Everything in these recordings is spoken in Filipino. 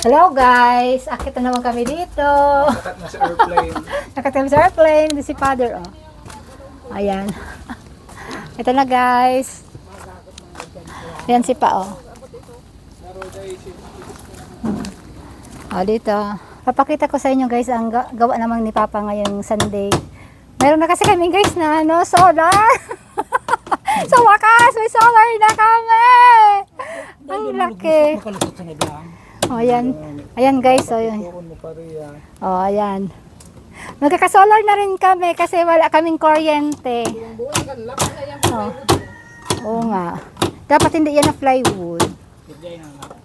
Hello guys! Akit na naman kami dito. Nakat na sa airplane. Nakita kami sa airplane. Ito si Father, oh. Ayan. Ito na guys. Ayan si Pa, oh. Oh, dito. Papakita ko sa inyo guys ang gawa namang ni Papa ngayong Sunday. Meron na kasi kami guys na solar. Sa wakas, may solar na kami. Ang laki. Oh, ayan. Ayan guys, oh, ayan. Oh, ayan. Magkakasolar na rin kami kasi wala kaming kuryente. Oh. Oo nga. Dapat hindi yan na plywood.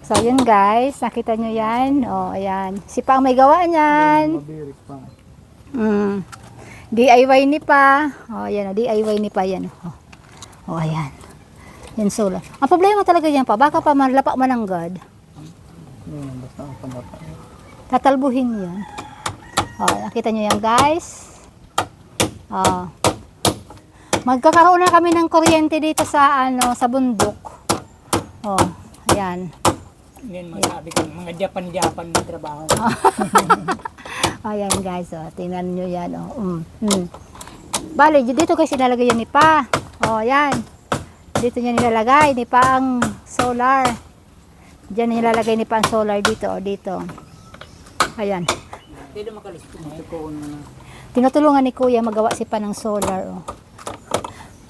So, yun guys. Nakita nyo yan. Oh, ayan. Si Pa ang may gawa niyan. DIY ni Pa. Oh, ayan. DIY ni Pa yan. Oh, ayan. Yan solar. Ang problema talaga yan Pa. Baka pa malapak man ang God. Tatalbuhin yan. Oh, nakita nyo yan guys. Oh. Magkakaroon na kami ng kuryente dito sa sa bundok. Oh, ayan. Yan masabi ko, mga Japan na trabaho. Ayan guys, oh, tingnan nyo yan. Oh. Bale, dito guys ilalagay yan ni Pa. Oh, ayan. Dito niya nilalagay ni Pa ang solar. Diyan nilalagay ni Pa ang solar dito, oh, dito. Ayan. Pwede makalisto mo. Tinutulungan ni Kuya magawa si Pa ng solar, oh.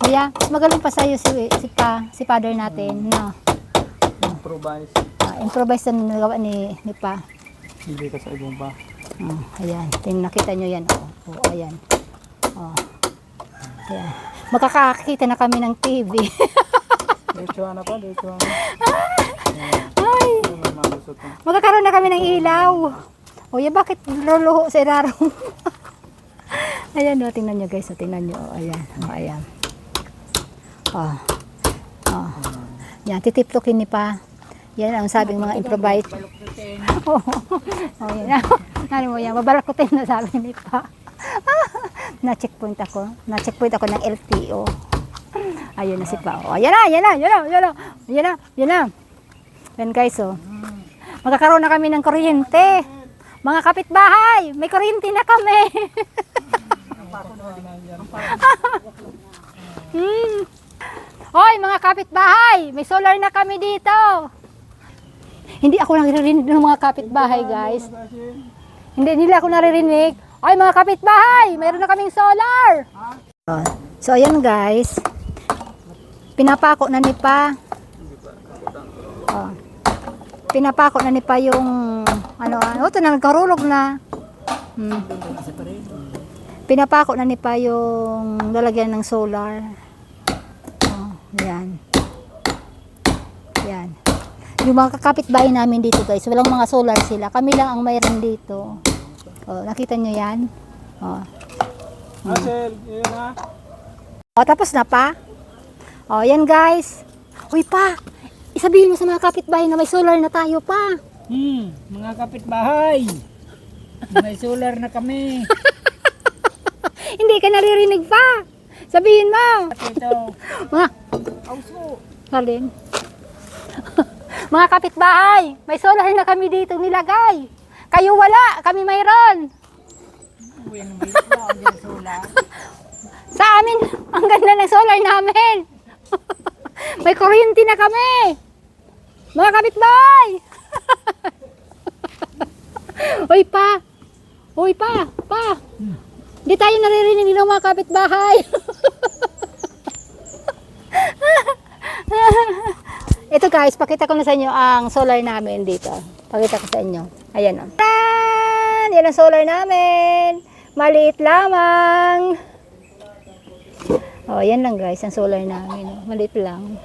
Kuya, magaling pa sa'yo si Pa, si Father natin, no? Improvise. Improvise na nagawa ni Pa. Hindi ka sa ibang ba. Oh, ayan. Nakita nyo yan, oh. Oh, ayan. Oh. Ayan. Makakakita na kami ng TV. Diretso na pa, diretso na. Ay! Magkakaroon na kami ng ilaw. O yan, bakit luluho si Rarong? Ayan, o, tingnan nyo guys, o, tingnan nyo, o, ayan, o, ayan. O, o, yan, titiptokin ni Pa. Yan ang sabing mga improvise. O, yan, nari mo yan, babalakutin na sabi ni Pa. Na-checkpoint ako ng LTO. Ayun na si Pa, o, ayan na. Yan guys, o. Magkakaroon na kami ng kuryente. Mga kapitbahay, may kuryente na kami. Hoy, mga kapitbahay, may solar na kami dito. Hindi ako naririnig ng mga kapitbahay, guys. Hindi nila ako naririnig. Hoy, mga kapitbahay, mayroon na kaming solar. So, ayan guys. Pinapako na ni Pa. Pinapako na ni Pa yung ito na nagkarulog na. Pinapako na ni Pa yung lalagyan ng solar. Oh, yan. Yan. Yung mga kapitbahay namin dito guys, walang mga solar sila. Kami lang ang mayroon dito. Oh, nakita nyo yan? Oh. Marcel, yun na. Oh, tapos na Pa. Oh, yan guys. Uy Pa, isabihin mo sa mga kapitbahay na may solar na tayo Pa. Mga kapitbahay. May solar na kami. Hindi ka naririnig Pa. Sabihin mo. Ito. Mga, Auso. salin. Mga kapitbahay, may solar na kami dito nilagay. Kayo wala, kami mayroon. Uy, may solar. Sa amin, ang ganda ng solar namin. May kuryente na kami. Mga kapitbahay. Uy Pa. Uy Pa. Hindi tayo naririnig ng mga kapitbahay. Ito guys, pakita ko na sa inyo ang solar namin dito. Pakita ko sa inyo. Ayan o. Yan ang solar namin. Maliit lamang. Oh, yan lang guys, ang solar namin. Maliit lang.